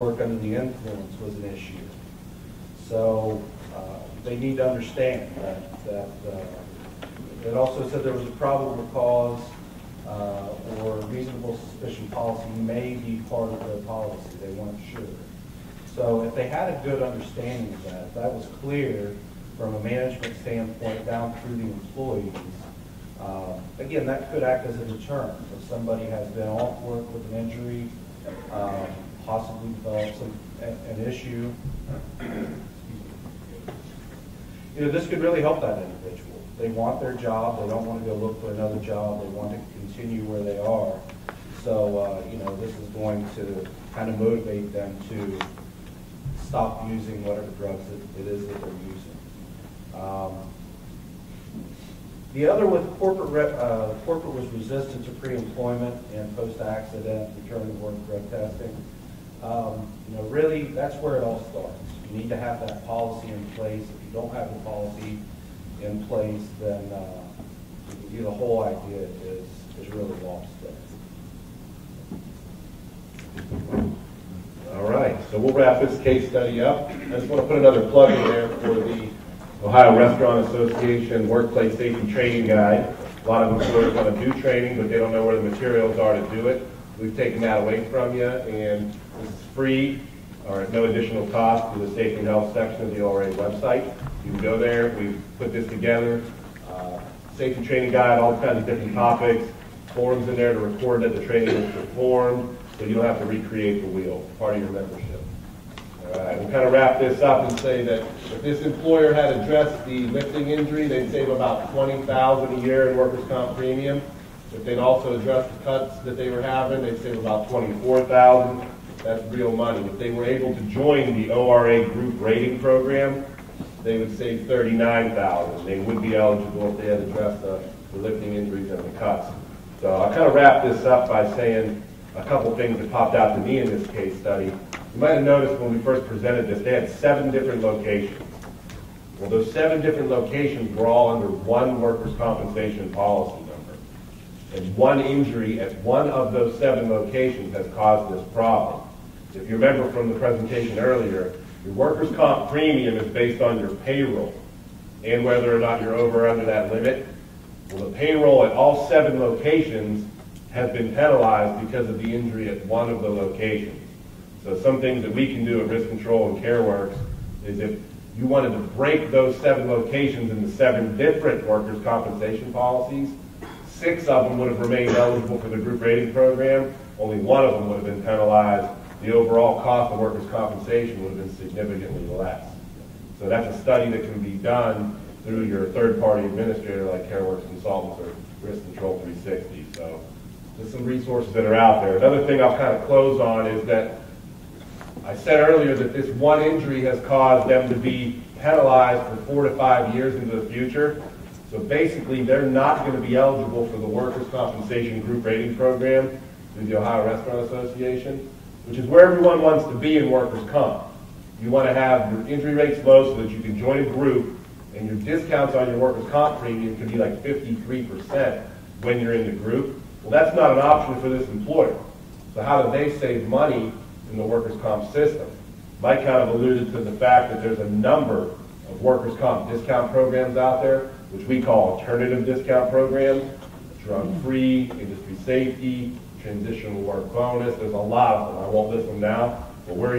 work under the influence was an issue. So they need to understand that it also said there was a probable cause or reasonable suspicion policy may be part of their policy. They weren't sure. So if they had a good understanding of that, if that was clear from a management standpoint down through the employees, again, that could act as a deterrent. If somebody has been off work with an injury, possibly developed an issue, this could really help that individual. They want their job. They don't want to go look for another job. They want to continue where they are. So, this is going to kind of motivate them to stop using whatever drugs it is that they're using. The other with corporate was resistant to pre-employment and post-accident return to work drug testing. Really, that's where it all starts. You need to have that policy in place. If you don't have the policy in place, then the whole idea is really lost there. All right, so we'll wrap this case study up. I just want to put another plug in there for the Ohio Restaurant Association Workplace Safety Training Guide. A lot of employers want to do training, but they don't know where the materials are to do it. We've taken that away from you, and this is free or at no additional cost through the Safety and Health section of the ORA website. You can go there. We've put this together. Safety Training Guide, all kinds of different topics, forums in there to record that the training is performed, so you don't have to recreate the wheel, part of your membership. All right, we'll kind of wrap this up and say that if this employer had addressed the lifting injury, they'd save about $20,000 a year in workers' comp premium. If they'd also addressed the cuts that they were having, they'd save about $24,000. That's real money. If they were able to join the ORA group rating program, they would save $39,000. They would be eligible if they had addressed the lifting injuries and the cuts. So I'll kind of wrap this up by saying a couple things that popped out to me in this case study. You might have noticed when we first presented this, they had 7 different locations. Well, those 7 different locations were all under one workers' compensation policy number. And one injury at one of those 7 locations has caused this problem. If you remember from the presentation earlier, your workers' comp premium is based on your payroll and whether or not you're over or under that limit. Well, the payroll at all 7 locations has been penalized because of the injury at one of the locations. So some things that we can do at Risk Control and CareWorks is if you wanted to break those 7 locations into 7 different workers' compensation policies, 6 of them would have remained eligible for the group rating program. Only 1 of them would have been penalized. The overall cost of workers' compensation would have been significantly less. So that's a study that can be done through your third-party administrator like CareWorks Consultants or Risk Control 360. So there's some resources that are out there. Another thing I'll kind of close on is that I said earlier that this one injury has caused them to be penalized for 4 to 5 years into the future. So basically, they're not going to be eligible for the workers' compensation group rating program through the Ohio Restaurant Association, which is where everyone wants to be in workers' comp. You want to have your injury rates low so that you can join a group, and your discounts on your workers' comp premium can be like 53% when you're in the group. Well, that's not an option for this employer. So how do they save money in the workers' comp system? Mike kind of alluded to the fact that there's a number of workers' comp discount programs out there, which we call alternative discount programs, drug-free, industry safety, transitional work bonus. There's a lot of them. I won't list them now, but we're